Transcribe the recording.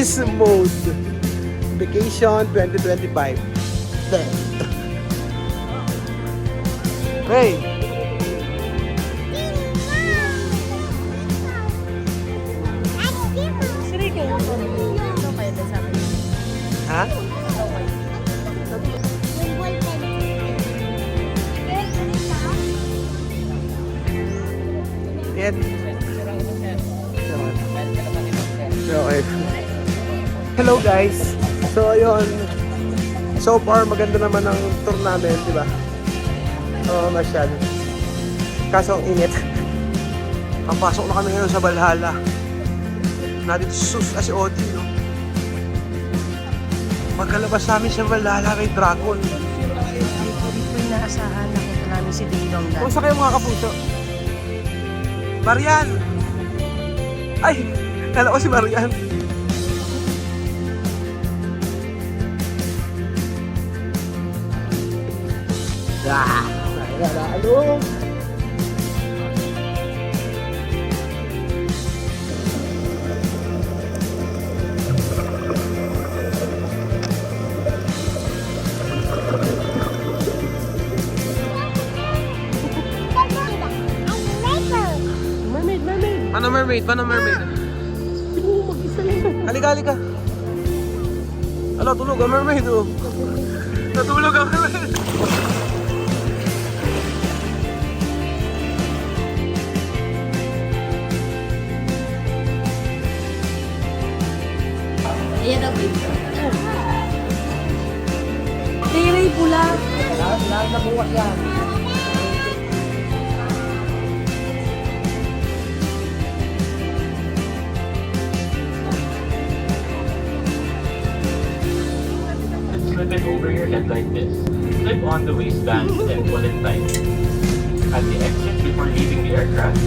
Cruise mode. Vacation 2025. Hey! Siri kayo. Ito kayo din sa akin. Ha? Yan. Okay. Hello guys. So ayun. So far maganda naman ang tour namin, di ba? Oo, masyado. Kaso ang init. Ang pasok na kami ngayon sa Valhalla. Natin si Odi, no? Pagkalabas namin sa Valhalla may dragon. Dito yung naasahan. Nakita namin si Dingdong dati. Kumusta kayo mga kapuso? Marian! Ay! Kala ko si Marian. Ano? Mermaid. Paano mermaid? Paano mermaid? Mag-isa lang. Halika, halika. Ala, tulog ang mermaid, oh. Natulog ang mermaid. Ayan ang Tiray pula. Lahat na bukas yan. Slip it over your head like this. Slip on the waistband and pull it tight. At the exit before leaving the aircraft,